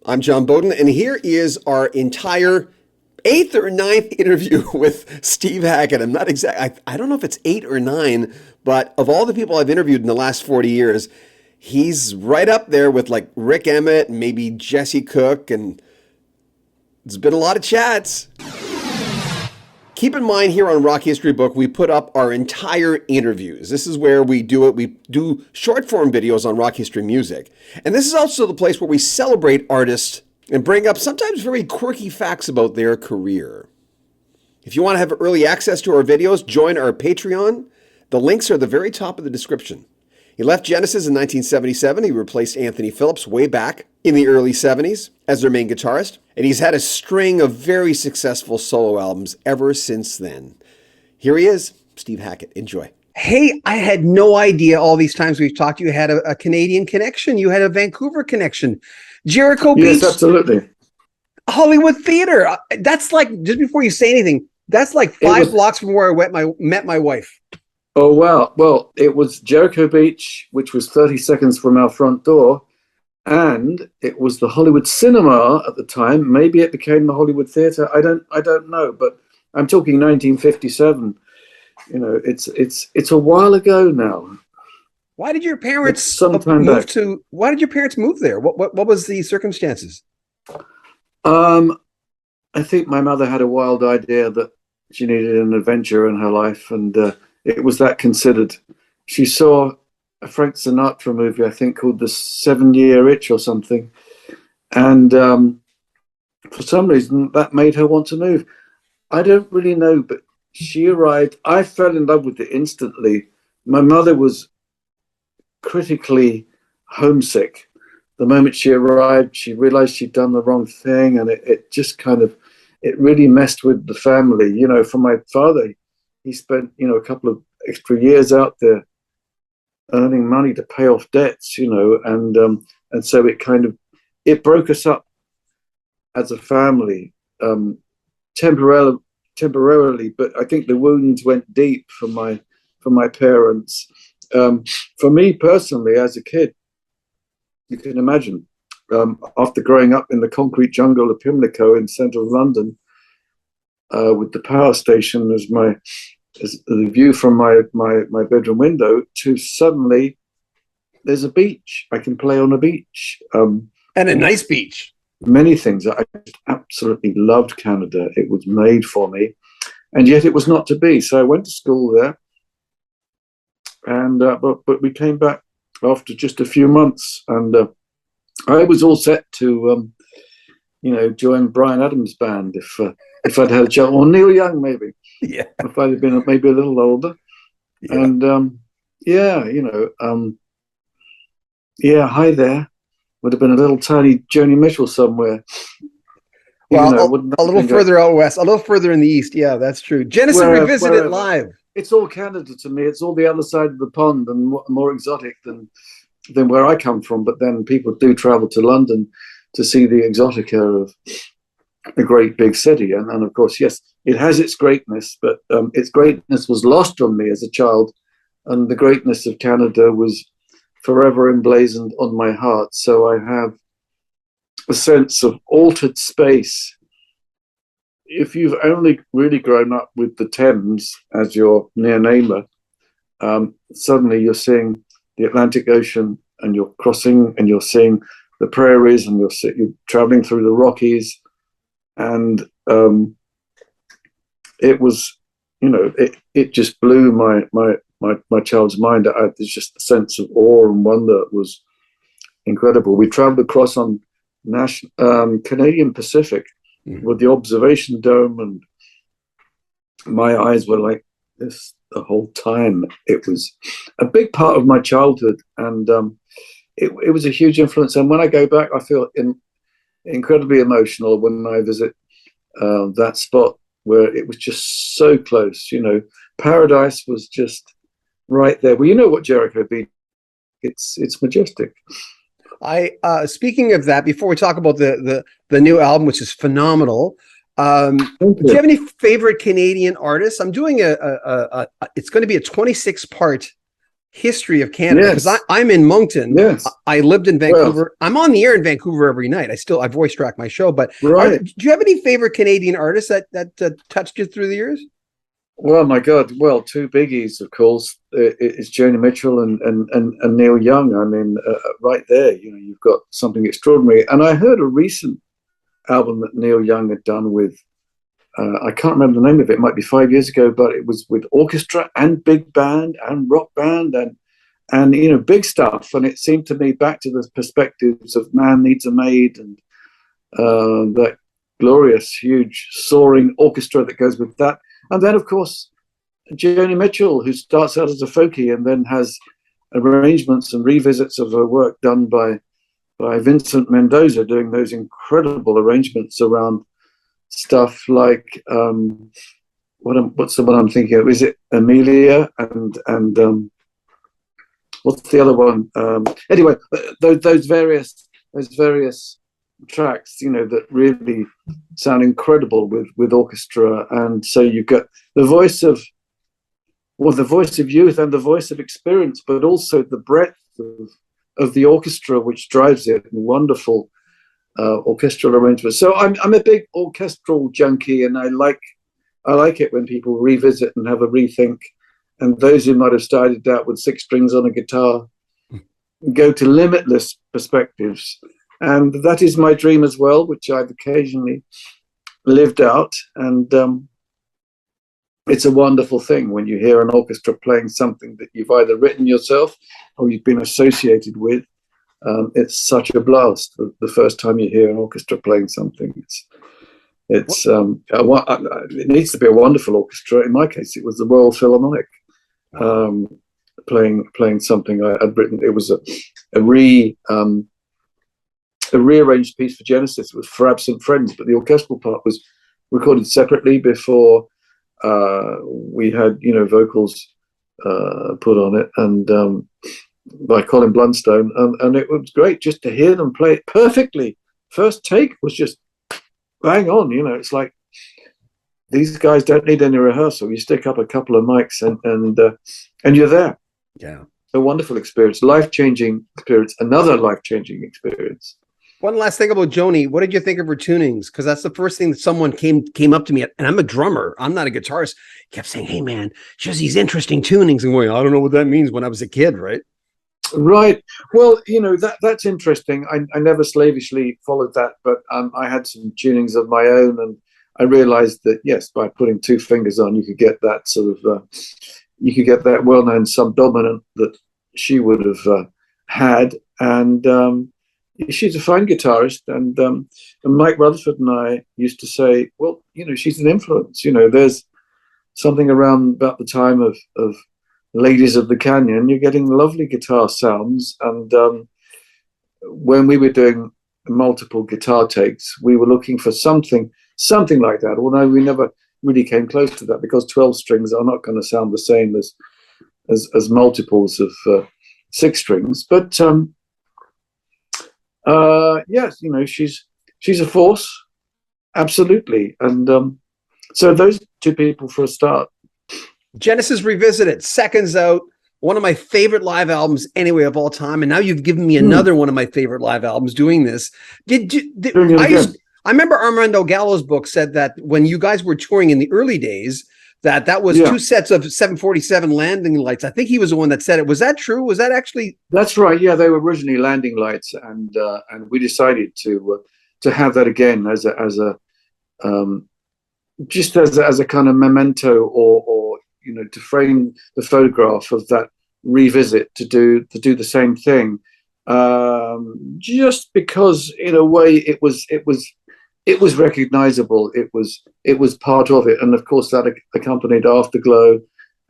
I'm John Beaudin, and here is our entire eighth or ninth interview with Steve Hackett. I'm not exact. I don't know if it's eight or nine, but of all the people I've interviewed in the last 40 years, he's right up there with like Rick Emmett and maybe Jesse Cook, and it's been a lot of chats. Keep in mind here on Rock History Book, we put up our entire interviews. This is where we do it. We do short form videos on rock history music. And this is also the place where we celebrate artists and bring up sometimes very quirky facts about their career. If you want to have early access to our videos, join our Patreon. The links are at the very top of the description. He left Genesis in 1977. He replaced Anthony Phillips way back in the early 70s as their main guitarist. And he's had a string of very successful solo albums ever since then. Here he is, Steve Hackett. Enjoy. Hey, I had no idea all these times we've talked, you had a Canadian connection. You had a Vancouver connection. Jericho Beach. Yes, absolutely. Hollywood Theater. That's like, just before you say anything, that's like five blocks from where I met my wife. Oh, wow. Well, it was Jericho Beach, which was 30 seconds from our front door. And it was the Hollywood Cinema at the time. Maybe it became the Hollywood Theater. I don't know. But I'm talking 1957. You know, it's a while ago now. Why did your parents Why did your parents move there? What was the circumstances? I think my mother had a wild idea that she needed an adventure in her life, and it was that considered. She saw a Frank Sinatra movie, I think, called The 7-Year Itch or something. And for some reason, that made her want to move. I don't really know, but she arrived. I fell in love with it instantly. My mother was critically homesick. The moment she arrived, she realized she'd done the wrong thing, and it just kind of, it really messed with the family. You know, for my father, he spent, a couple of extra years out there earning money to pay off debts, and so it broke us up as a family, temporarily, but I think the wounds went deep for my parents. For me personally, as a kid, you can imagine, after growing up in the concrete jungle of Pimlico in central London, with the power station as the view from my bedroom window, to suddenly there's a beach. I can play on a beach. And a nice beach. Many things. I absolutely loved Canada. It was made for me. And yet it was not to be. So I went to school there. And but we came back after just a few months. And I was all set to, join Bryan Adams' band if I'd had a job. Or Neil Young, maybe. Yeah. If I'd been maybe a little older. Yeah. And hi there. Would have been a little tiny Joni Mitchell somewhere. Well, a little further out west, a little further in the east. Yeah, that's true. Genesis Revisited live. It's all Canada to me. It's all the other side of the pond and more exotic than where I come from. But then people do travel to London to see the exotica of a great big city. And of course, yes, it has its greatness, but its greatness was lost on me as a child. And the greatness of Canada was forever emblazoned on my heart. So I have a sense of altered space. If you've only really grown up with the Thames as your near neighbor, suddenly you're seeing the Atlantic Ocean, and you're crossing and you're seeing the prairies, and you're traveling through the Rockies. And it was, it just blew my child's mind. There's just a sense of awe and wonder that was incredible. We traveled across on Canadian Pacific with the observation dome, and my eyes were like this the whole time. It was a big part of my childhood, and it was a huge influence. And when I go back, I feel incredibly emotional when I visit that spot where it was just so close. Paradise was just right there. Well, you know what Jericho Beach? It's majestic. Speaking of that, before we talk about the new album, which is phenomenal, do you have any favorite Canadian artists? I'm doing it's going to be a 26-part history of Canada, because Yes. I'm in Moncton. Yes. I lived in Well, Vancouver. I'm on the air in Vancouver every night. I voice track my show. But right. do you have any favorite Canadian artists that touched you through the years? Well, my God. Well, two biggies, of course. It's Joni Mitchell and Neil Young. I mean, right there, you've got something extraordinary. And I heard a recent album that Neil Young had done with, I can't remember the name of it. It might be 5 years ago, but it was with orchestra and big band and rock band and big stuff. And it seemed to me back to the perspectives of Man Needs a Maid and that glorious, huge, soaring orchestra that goes with that. And then, of course, Joni Mitchell, who starts out as a folkie and then has arrangements and revisits of her work done by Vincent Mendoza, doing those incredible arrangements around stuff like what's the one I'm thinking of? Is it Amelia and what's the other one? Anyway, those various tracks, that really sound incredible with orchestra, and so you get the voice of youth and the voice of experience, but also the breadth of the orchestra, which drives it. Wonderful orchestral arrangements. So I'm a big orchestral junkie, and I like it when people revisit and have a rethink. And those who might have started out with 6 strings on a guitar go to limitless perspectives. And that is my dream as well, which I've occasionally lived out. And it's a wonderful thing when you hear an orchestra playing something that you've either written yourself or you've been associated with. It's such a blast the first time you hear an orchestra playing something. It needs to be a wonderful orchestra. In my case, it was the Royal Philharmonic playing something I'd written. It was a rearranged piece for Genesis. It was For Absent Friends, but the orchestral part was recorded separately before we had vocals put on it, and by Colin Blunstone, and it was great just to hear them play it perfectly. First take was just bang on. It's like these guys don't need any rehearsal. You stick up a couple of mics and you're there. Yeah, a wonderful experience, life-changing experience, another life-changing experience. One last thing about Joni. What did you think of her tunings? Because that's the first thing that someone came up to me, and I'm a drummer. I'm not a guitarist. Kept saying, "Hey, man, she has these interesting tunings." And going, I don't know what that means when I was a kid, right? Right. Well, that's interesting. I never slavishly followed that, but I had some tunings of my own, and I realized that, yes, by putting 2 fingers on, you could get that sort of, you could get that well-known subdominant that she would have had. And she's a fine guitarist. And Mike Rutherford and I used to say, well, she's an influence. There's something around about the time of Ladies of the Canyon, you're getting lovely guitar sounds. And when we were doing multiple guitar takes, we were looking for something like that, although we never really came close to that, because 12 strings are not going to sound the same as multiples of 6 strings. But yes, she's a force, absolutely. And so those 2 people for a start. Genesis Revisited, Seconds Out, one of my favorite live albums anyway of all time. And now you've given me another one of my favorite live albums doing this. I remember Armando Gallo's book said that when you guys were touring in the early days, that was 2 sets of 747 landing lights. I think he was the one that said it. Was that true? Was that actually? That's right. Yeah, they were originally landing lights, and we decided to have that again as a just as a kind of memento, or to frame the photograph of that revisit, to do the same thing, just because in a way it was recognizable. It was part of it, and of course that accompanied Afterglow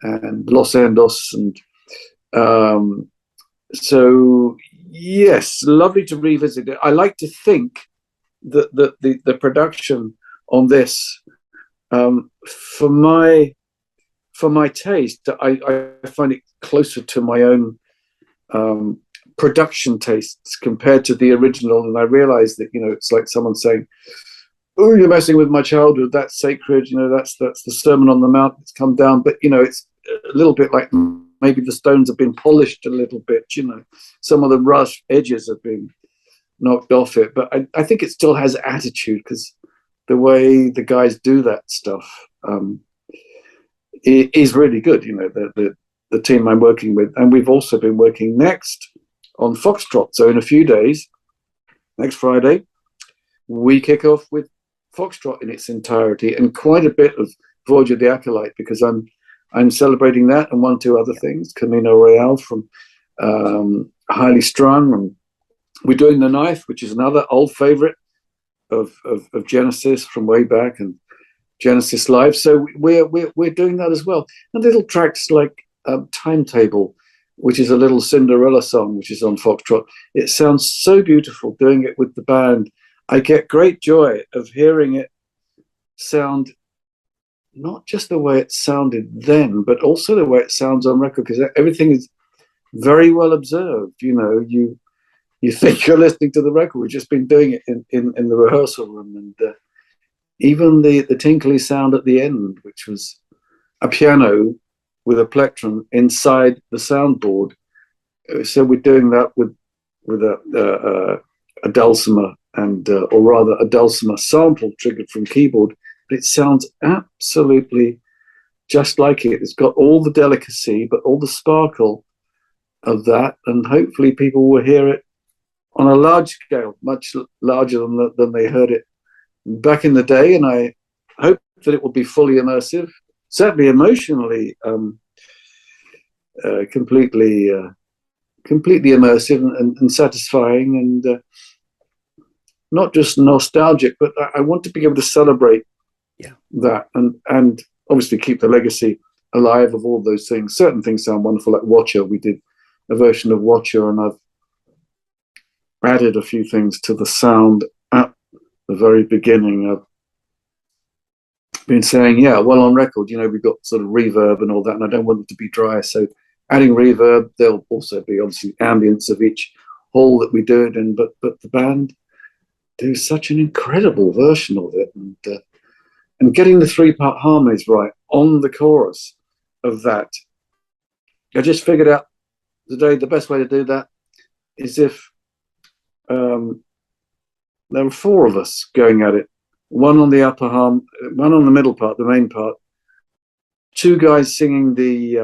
and Los Endos, and so yes, lovely to revisit it. I like to think that the production on this, for my taste, I find it closer to my own production tastes compared to the original. And I realize that, it's like someone saying, "Oh, you're messing with my childhood. That's sacred. That's the Sermon on the Mount. It's come down." But, it's a little bit like maybe the stones have been polished a little bit, you know, some of the rough edges have been knocked off it, but I think it still has attitude, because the way the guys do that stuff is really good. You know, the team I'm working with, and we've also been working next on Foxtrot. So in a few days, next Friday, we kick off with Foxtrot in its entirety, and quite a bit of Voyage of the Acolyte, because I'm celebrating that and 1-2 other things, Camino Royale from Highly Strung, and we're doing The Knife, which is another old favorite of Genesis from way back, and Genesis Live. So we're doing that as well. And little tracks like Timetable, which is a little Cinderella song, which is on Foxtrot. It sounds so beautiful doing it with the band. I get great joy of hearing it sound, not just the way it sounded then, but also the way it sounds on record, because everything is very well observed. You know, you think you're listening to the record. We've just been doing it in the rehearsal room, and even the tinkly sound at the end, which was a piano with a plectrum inside the soundboard. So we're doing that with a dulcimer, and or rather a dulcimer sample triggered from keyboard. But it sounds absolutely just like it. It's got all the delicacy, but all the sparkle of that, and hopefully people will hear it on a large scale, much larger than they heard it back in the day. And I hope that it will be fully immersive, certainly emotionally completely immersive and satisfying, and not just nostalgic, but I want to be able to celebrate that, and obviously keep the legacy alive of all those things. Certain things sound wonderful, like Watcher. We did a version of Watcher, and I've added a few things to the sound at the very beginning. I've been saying, well, on record, you know, we've got sort of reverb and all that, and I don't want it to be dry. So adding reverb, there'll also be obviously ambience of each hall that we do it in, but the band do such an incredible version of it, and getting the 3-part harmonies right on the chorus of that. I just figured out today the best way to do that is if there were 4 of us going at it, one on the upper one on the middle part, the main part, 2 guys singing the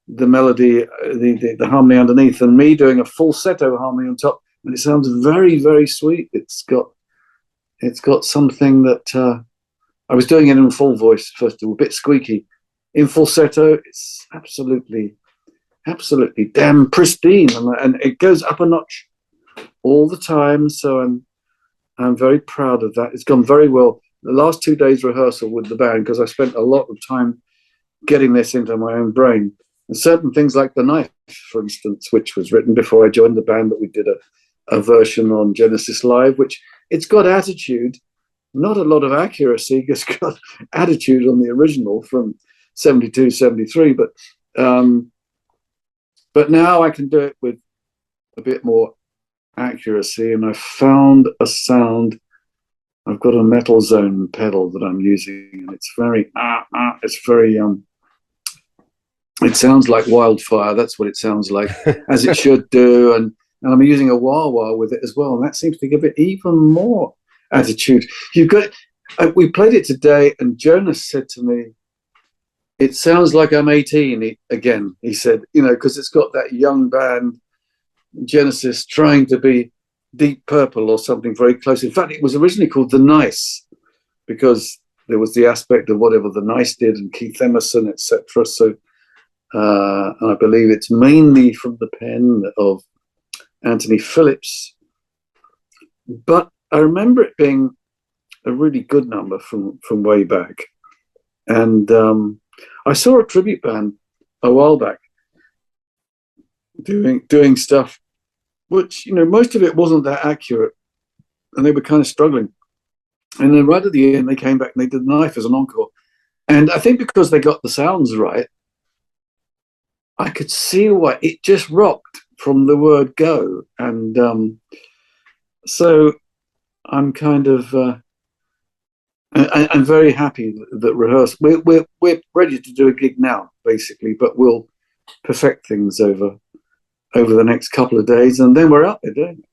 melody, the harmony underneath, and me doing a falsetto harmony on top, and it sounds very, very sweet. It's got something that I was doing it in full voice first of all, a bit squeaky. In falsetto, it's absolutely damn pristine, and it goes up a notch all the time. So I'm very proud of that. It's gone very well. The last 2 days rehearsal with the band, because I spent a lot of time getting this into my own brain. And certain things like The Knife, for instance, which was written before I joined the band, but we did a version on Genesis Live, which it's got attitude, not a lot of accuracy. It's got attitude on the original from 72, 73, but now I can do it with a bit more accuracy, and I found a sound. I've got a Metal Zone pedal that I'm using, and it's very it sounds like wildfire. That's what it sounds like, as it should do, and I'm using a wah-wah with it as well, and that seems to give it even more attitude. We played it today, and Jonas said to me, it sounds like I'm 18 again. He said, you know, because it's got that young band Genesis trying to be Deep Purple or something very close. In fact, it was originally called The Nice, because there was the aspect of whatever The Nice did and Keith Emerson, etc. So I believe it's mainly from the pen of Anthony Phillips. But I remember it being a really good number from way back. And I saw a tribute band a while back doing stuff which, you know, most of it wasn't that accurate, and they were kind of struggling. And then right at the end, they came back and they did The Knife as an encore. And I think because they got the sounds right, I could see why it just rocked from the word go. And so I'm kind of I'm very happy that rehearsal. We're ready to do a gig now, basically, but we'll perfect things over the next couple of days, and then we're out there doing it.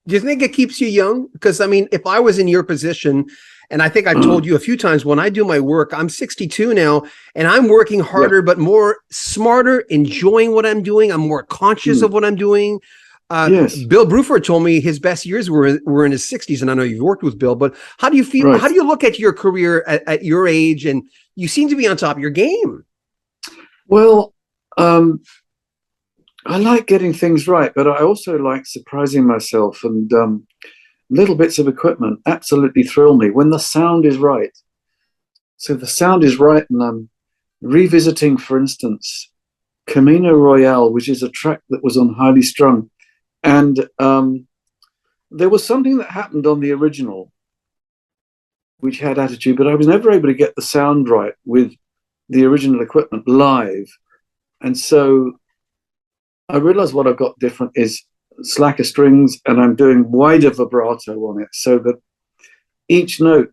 Do you think it keeps you young? Because I mean, if I was in your position, and I think I've told you a few times, when I do my work, I'm 62 now, and I'm working harder, but more smarter, enjoying what I'm doing. I'm more conscious of what I'm doing. Yes. Bill Bruford told me his best years were in his 60s, and I know you've worked with Bill, but how do you feel? Right. How do you look at your career at your age? And you seem to be on top of your game. Well, I like getting things right, but I also like surprising myself, and little bits of equipment absolutely thrill me when the sound is right. So the sound is right, and I'm revisiting, for instance, Camino Royale, which is a track that was on Highly Strung. And there was something that happened on the original, which had attitude, but I was never able to get the sound right with the original equipment live. And so I realized what I've got different is slacker strings, and I'm doing wider vibrato on it so that each note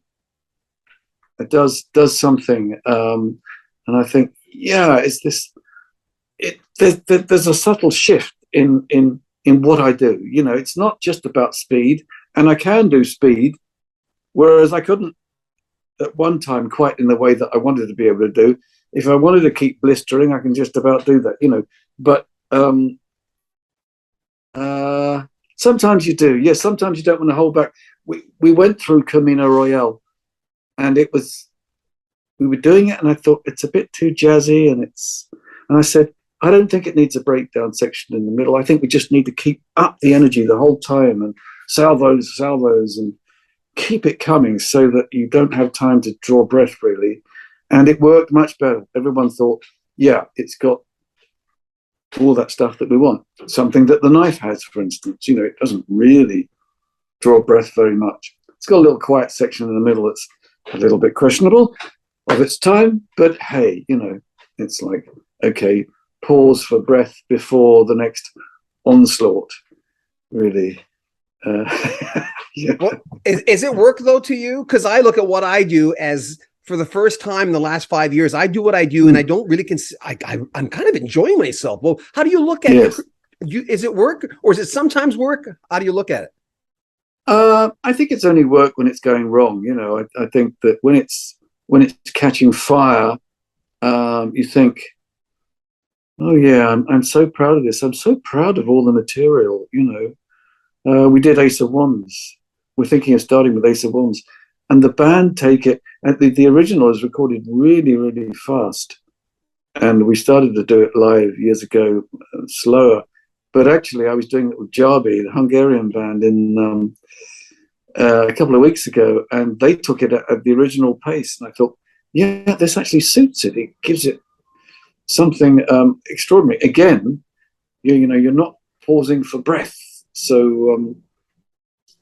does something. And I think, yeah, it's this. There's a subtle shift in what I do. You know, it's not just about speed, and I can do speed, whereas I couldn't at one time quite in the way that I wanted to be able to do. If I wanted to keep blistering, I can just about do that, you know. But sometimes you do. Yes, sometimes you don't want to hold back. We went through Camino Royale, and we were doing it, and I thought it's a bit too jazzy, and I said, I don't think it needs a breakdown section in the middle. I think we just need to keep up the energy the whole time, and salvos, and keep it coming so that you don't have time to draw breath, really. And it worked much better. Everyone thought, yeah, it's got all that stuff that we want. Something that the knife has, for instance. You know, it doesn't really draw breath very much. It's got a little quiet section in the middle that's a little bit questionable of its time, but hey, you know, it's like, okay, pause for breath before the next onslaught, really. Yeah. Well, is it work though to you? Because I look at what I do as, for the first time in the last 5 years, I do what I do, and I don't really I'm kind of enjoying myself. Well, how do you look at Yes. it? Is it work, or is it sometimes work? How do you look at it? I think it's only work when it's going wrong. You know, I think that when it's catching fire, you think, oh yeah, I'm so proud of this. I'm so proud of all the material. You know, we did Ace of Wands. We're thinking of starting with Ace of Wands, and the band take it. And the original is recorded really, really fast, and we started to do it live years ago, slower. But actually, I was doing it with Jarbi, the Hungarian band, in a couple of weeks ago, and they took it at the original pace. And I thought, yeah, this actually suits it. It gives it something extraordinary. Again, you know, you're not pausing for breath, so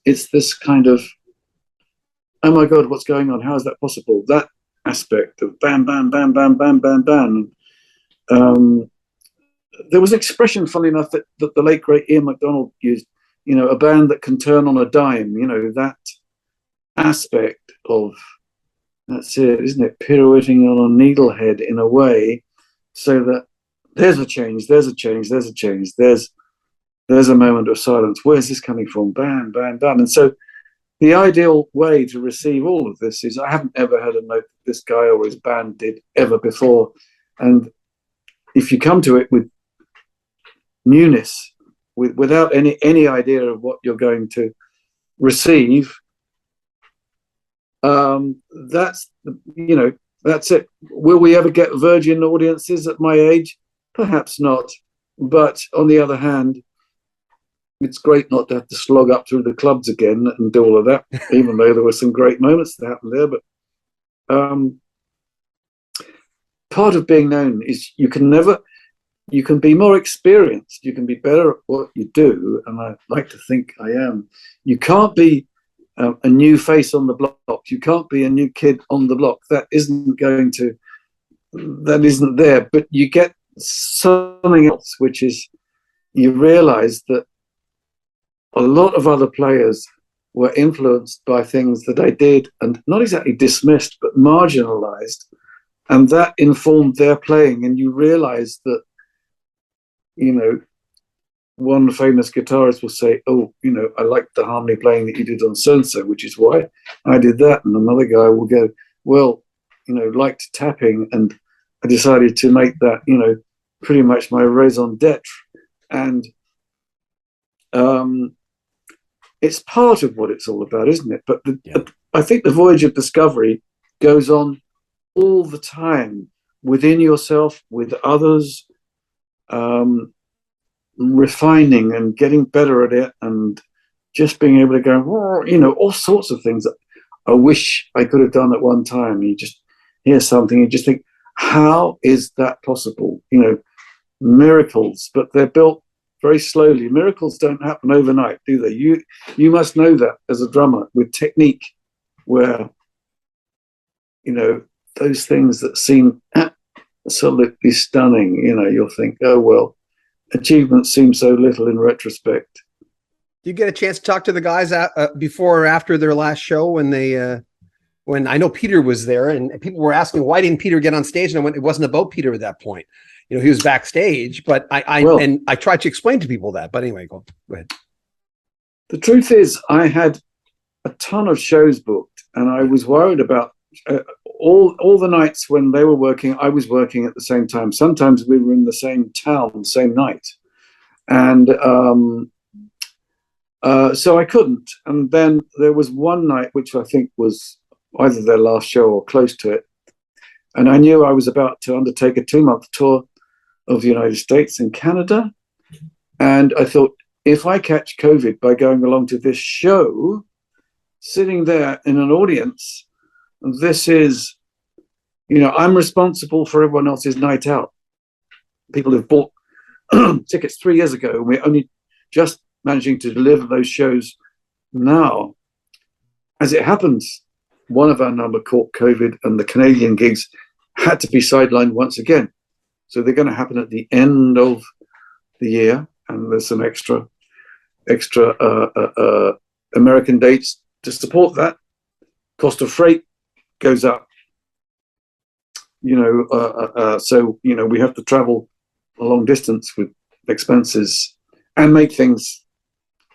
it's this kind of, oh my God, what's going on? How is that possible? That aspect of bam, bam, bam, bam, bam, bam, bam. There was an expression, funny enough, that the late great Ian MacDonald used. You know, a band that can turn on a dime. You know, that aspect of, that's it, isn't it? Pirouetting on a needlehead in a way, so that there's a change, there's a change, there's a change, there's a moment of silence. Where's this coming from? Bam, bam, bam. And so the ideal way to receive all of this is, I haven't ever heard a note that this guy or his band did ever before. And if you come to it with newness, without any idea of what you're going to receive, that's, you know, that's it. Will we ever get virgin audiences at my age? Perhaps not. But on the other hand, it's great not to have to slog up through the clubs again and do all of that, even though there were some great moments that happened there. But part of being known is you can be more experienced, you can be better at what you do, and I like to think I am. You can't be a new face on the block. You can't be a new kid on the block. That isn't there. But you get something else, which is, you realize that a lot of other players were influenced by things that I did, and not exactly dismissed, but marginalized. And that informed their playing. And you realize that one famous guitarist will say, "Oh, I like the harmony playing that you did on so and so, which is why I did that." And another guy will go, "Well, liked tapping, and I decided to make that, pretty much my raison d'être." And it's part of what it's all about, isn't it? But I think the voyage of discovery goes on all the time within yourself, with others. Refining and getting better at it, and just being able to go, all sorts of things that I wish I could have done at one time. You just hear something, you just think, how is that possible? Miracles, but they're built very slowly. Miracles don't happen overnight, do they? You must know that as a drummer, with technique, where those things that seem absolutely stunning, you'll think, oh well, achievements seem so little in retrospect. Do you get a chance to talk to the guys before or after their last show when I know Peter was there, and people were asking, why didn't Peter get on stage? And I went, it wasn't about Peter at that point. He was backstage, but I tried to explain to people that. But anyway, go ahead. The truth is, I had a ton of shows booked, and I was worried about all the nights when they were working, I was working at the same time. Sometimes we were in the same town, same night. And so I couldn't. And then there was one night, which I think was either their last show or close to it. And I knew I was about to undertake a 2-month tour of the United States and Canada. And I thought, if I catch COVID by going along to this show, sitting there in an audience, this is, I'm responsible for everyone else's night out. People have bought tickets 3 years ago, and we're only just managing to deliver those shows now. As it happens, one of our number caught COVID, and the Canadian gigs had to be sidelined once again. So they're going to happen at the end of the year, and there's some extra American dates to support that. Cost of freight goes up, so we have to travel a long distance with expenses and make things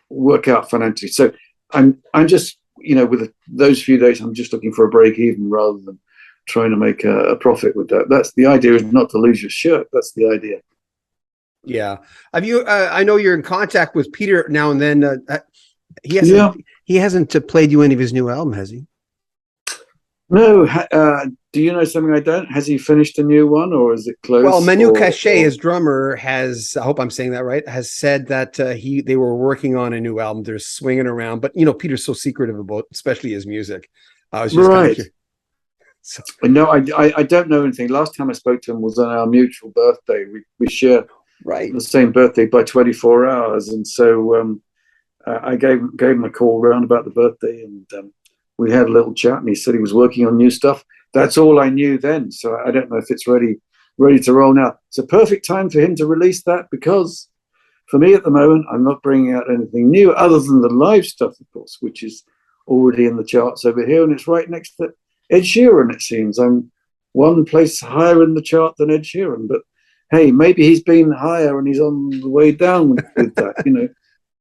work out financially. So I'm just with those few days, I'm just looking for a break even rather than trying to make a profit with that. That's the idea, is not to lose your shirt. That's the idea. Yeah. Have you? I know you're in contact with Peter now and then. He hasn't played you any of his new album, has he? No. Do you know something I don't? Has he finished a new one, or is it close? Well, Manu Cachet, his drummer, has, I hope I'm saying that right, has said that they were working on a new album. They're swinging around, but Peter's so secretive about, especially his music. I was just right. Kind of so. No, I don't know anything. Last time I spoke to him was on our mutual birthday. We share the same birthday by 24 hours, and so I gave him a call round about the birthday, and we had a little chat, and he said he was working on new stuff. That's all I knew then. So I don't know if it's ready to roll now. It's a perfect time for him to release that, because for me at the moment, I'm not bringing out anything new other than the live stuff, of course, which is already in the charts over here. And it's right next to Ed Sheeran, it seems. I'm one place higher in the chart than Ed Sheeran. But hey, maybe he's been higher and he's on the way down with that,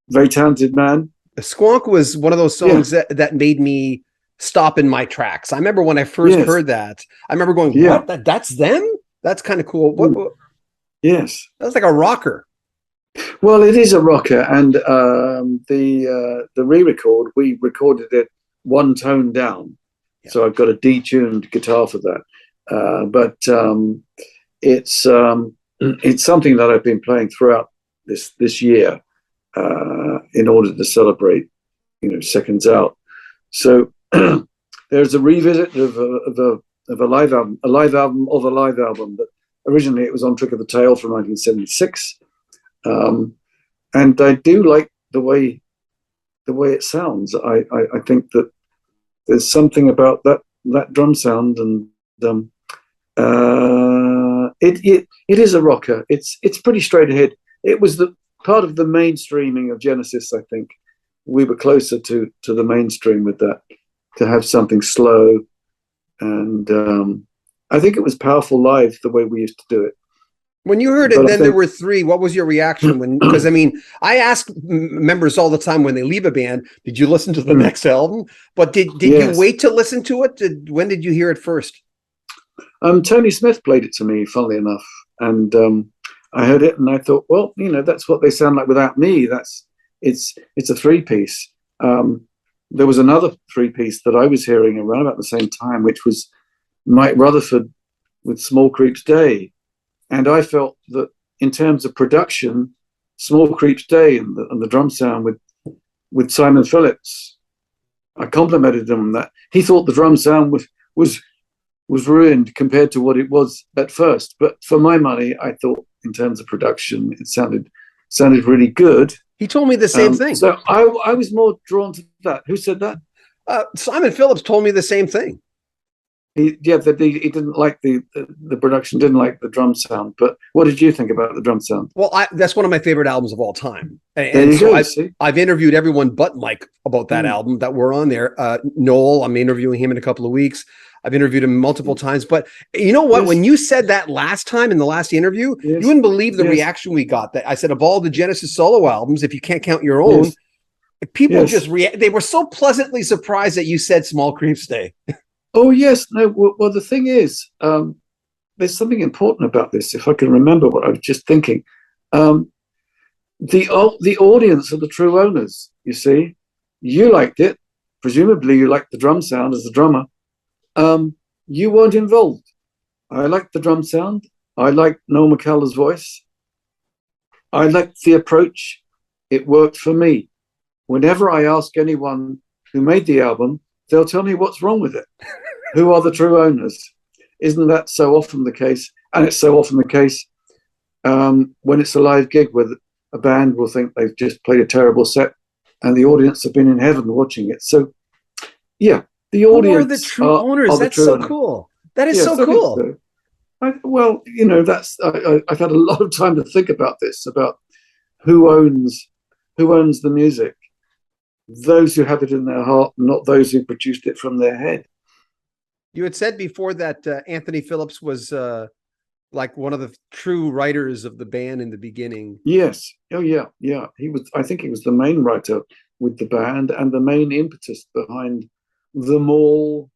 Very talented man. Squonk was one of those songs that made me stop in my tracks. I remember when I first heard that, I remember going, what? That's them? That's kind of cool. What? Yes. That was like a rocker. Well, it is a rocker. And the re-record, we recorded it one tone down. Yeah. So I've got a detuned guitar for that. But it's something that I've been playing throughout this year in order to celebrate, Seconds Out. So there's a revisit of a live album of a live album, but originally it was on Trick of the Tail from 1976, and I do like the way it sounds. I think that there's something about that drum sound, and it is a rocker. It's pretty straight ahead. It was the part of the mainstreaming of Genesis. I think we were closer to the mainstream with that, to have something slow, and I think it was powerful live the way we used to do it. When you heard it, But I then there think, were three. What was your reaction when? Because I mean, I ask members all the time when they leave a band, "Did you listen to the next album?" But did you yes, wait to listen to it? When did you hear it first? Tony Smith played it to me, funnily enough, and I heard it and I thought, well, that's what they sound like without me. It's a three-piece. There was another three-piece that I was hearing around about the same time, which was Mike Rutherford with Small Creeps Day, and I felt that in terms of production, Small Creeps Day and the drum sound with Simon Phillips, I complimented him on that. He thought the drum sound was ruined compared to what it was at first. But for my money, I thought in terms of production, it sounded really good. He told me the same thing. So I was more drawn to that. Who said that? Simon Phillips told me the same thing. He didn't like the production, didn't like the drum sound. But what did you think about the drum sound? Well, that's one of my favorite albums of all time. There you go. I've interviewed everyone but Mike about that album that were on there. Noel, I'm interviewing him in a couple of weeks. I've interviewed him multiple times. But you know what? Yes. When you said that last time in the last interview, yes. You wouldn't believe the reaction we got. That I said, of all the Genesis solo albums, if you can't count your own, yes. People just react. They were so pleasantly surprised that you said Small Creeps Day. Oh, yes. No, well, the thing is, there's something important about this, if I can remember what I was just thinking. The audience are the true owners, you see. You liked it. Presumably you liked the drum sound as a drummer. You weren't involved. I liked the drum sound. I liked Noel McCullough's voice. I liked the approach. It worked for me. Whenever I ask anyone who made the album, they'll tell me what's wrong with it. Who are the true owners? Isn't that so often the case? And it's so often the case when it's a live gig where a band will think they've just played a terrible set and the audience have been in heaven watching it. So, yeah, the audience are the true owners. That's so cool. That is so cool. So. I've had a lot of time to think about this, about who owns the music. Those who have it in their heart, not those who produced it from their head. You had said before that Anthony Phillips was like one of the true writers of the band in the beginning. Yes. Oh, yeah. He was. I think he was the main writer with the band and the main impetus behind them all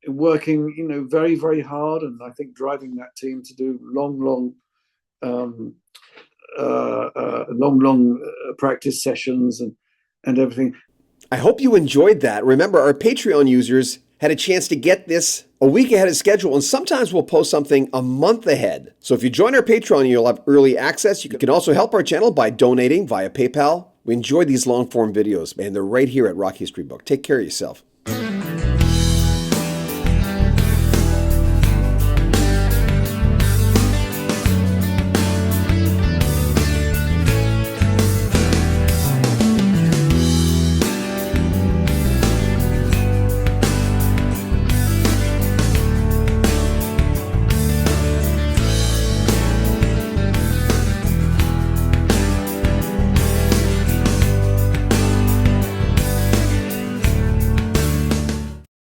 working, very, very hard, and I think driving that team to do long practice sessions and everything. I hope you enjoyed that. Remember, our Patreon users had a chance to get this a week ahead of schedule, and sometimes we'll post something a month ahead. So if you join our Patreon, you'll have early access. You can also help our channel by donating via PayPal. We enjoy these long-form videos, man. They're right here at Rock History Book. Take care of yourself.